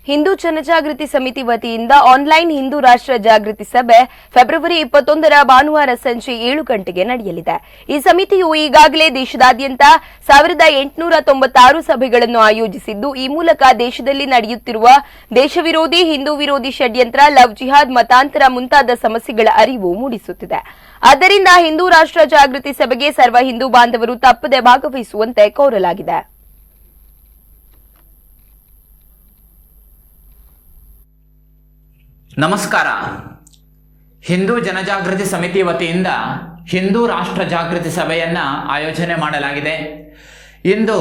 ಹಿಂದೂ ಜನಜಾಗೃತಿ ಸಮಿತಿ ವತಿಯಿಂದ ಆನ್ಲೈನ್ ಹಿಂದೂ ರಾಷ್ಟ್ರ ಜಾಗೃತಿ ಸಭೆ ಫೆಬ್ರವರಿ 21ರ ಭಾನುವಾರ ಸಂಜೆ 7 ಗಂಟೆಗೆ ನಡೆಯಲಿದೆ. ಈ ಸಮಿತಿಯು ಈಗಾಗಲೇ ದೇಶದಾದ್ಯಂತ 1896 ಸಭೆಗಳನ್ನು ಆಯೋಜಿಸಿದ್ದು, ಈ ಮೂಲಕ ದೇಶದಲ್ಲಿ ನಡೆಯುತ್ತಿರುವ ದೇಶ ವಿರೋಧಿ, ಹಿಂದೂ ವಿರೋಧಿ ಷಡ್ಯಂತ್ರ, ಲವ್ ಜಿಹಾದ್, ಮತಾಂತರ ಮುಂತಾದ ಸಮಸ್ಯೆಗಳ ಅರಿವು ಮೂಡಿಸುತ್ತಿದೆ. ಆದ್ದರಿಂದ ಹಿಂದೂ ರಾಷ್ಟ್ರ ಜಾಗೃತಿ ಸಭೆಗೆ ಸರ್ವ ಹಿಂದೂ ಬಾಂಧವರು ತಪ್ಪದೆ ಭಾಗವಹಿಸುವಂತೆ ಕೋರಲಾಗಿದೆ. ನಮಸ್ಕಾರ. ಹಿಂದೂ ಜನಜಾಗೃತಿ ಸಮಿತಿ ವತಿಯಿಂದ ಹಿಂದೂ ರಾಷ್ಟ್ರ ಜಾಗೃತಿ ಸಭೆಯನ್ನ ಆಯೋಜನೆ ಮಾಡಲಾಗಿದೆ. ಇಂದು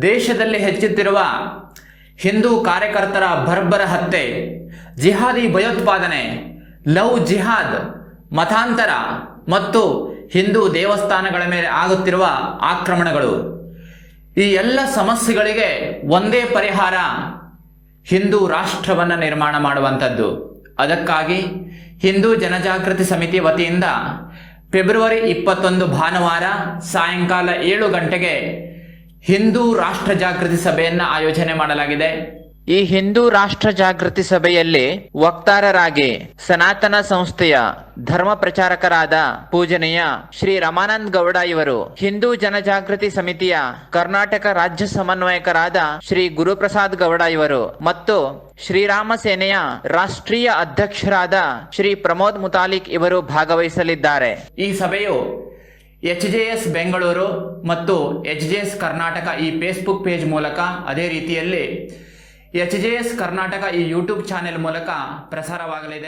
ದೇಶದಲ್ಲಿ ಹೆಚ್ಚುತ್ತಿರುವ ಹಿಂದೂ ಕಾರ್ಯಕರ್ತರ ಬರ್ಬರ ಹತ್ಯೆ, ಜಿಹಾದಿ ಭಯೋತ್ಪಾದನೆ, ಲವ್ ಜಿಹಾದ್, ಮತಾಂತರ ಮತ್ತು ಹಿಂದೂ ದೇವಸ್ಥಾನಗಳ ಮೇಲೆ ಆಗುತ್ತಿರುವ ಆಕ್ರಮಣಗಳು, ಈ ಎಲ್ಲ ಸಮಸ್ಯೆಗಳಿಗೆ ಒಂದೇ ಪರಿಹಾರ ಹಿಂದೂ ರಾಷ್ಟ್ರವನ್ನು ನಿರ್ಮಾಣ ಮಾಡುವಂಥದ್ದು. ಅದಕ್ಕಾಗಿ ಹಿಂದೂ ಜನಜಾಗೃತಿ ಸಮಿತಿ ವತಿಯಿಂದ ಫೆಬ್ರವರಿ 21 ಭಾನುವಾರ ಸಾಯಂಕಾಲ 7 ಗಂಟೆಗೆ ಹಿಂದೂ ರಾಷ್ಟ್ರ ಜಾಗೃತಿ ಸಭೆಯನ್ನು ಆಯೋಜನೆ ಮಾಡಲಾಗಿದೆ. ಈ ಹಿಂದೂ ರಾಷ್ಟ್ರ ಜಾಗೃತಿ ಸಭೆಯಲ್ಲಿ ವಕ್ತಾರರಾಗಿ ಸನಾತನ ಸಂಸ್ಥೆಯ ಧರ್ಮ ಪ್ರಚಾರಕರಾದ ಪೂಜನೀಯ ಶ್ರೀ ರಮಾನಂದ್ ಗೌಡ ಇವರು, ಹಿಂದೂ ಜನಜಾಗೃತಿ ಸಮಿತಿಯ ಕರ್ನಾಟಕ ರಾಜ್ಯ ಸಮನ್ವಯಕರಾದ ಶ್ರೀ ಗುರುಪ್ರಸಾದ್ ಗೌಡ ಇವರು ಮತ್ತು ಶ್ರೀರಾಮ ಸೇನೆಯ ರಾಷ್ಟ್ರೀಯ ಅಧ್ಯಕ್ಷರಾದ ಶ್ರೀ ಪ್ರಮೋದ್ ಮುತಾಲಿಕ್ ಇವರು ಭಾಗವಹಿಸಲಿದ್ದಾರೆ. ಈ ಸಭೆಯು HJS ಬೆಂಗಳೂರು ಮತ್ತು HJS ಕರ್ನಾಟಕ ಈ ಫೇಸ್ಬುಕ್ ಪೇಜ್ ಮೂಲಕ, ಅದೇ ರೀತಿಯಲ್ಲಿ HJS ಕರ್ನಾಟಕ ಈ ಯೂಟ್ಯೂಬ್ ಚಾನೆಲ್ ಮೂಲಕ ಪ್ರಸಾರವಾಗಲಿದೆ.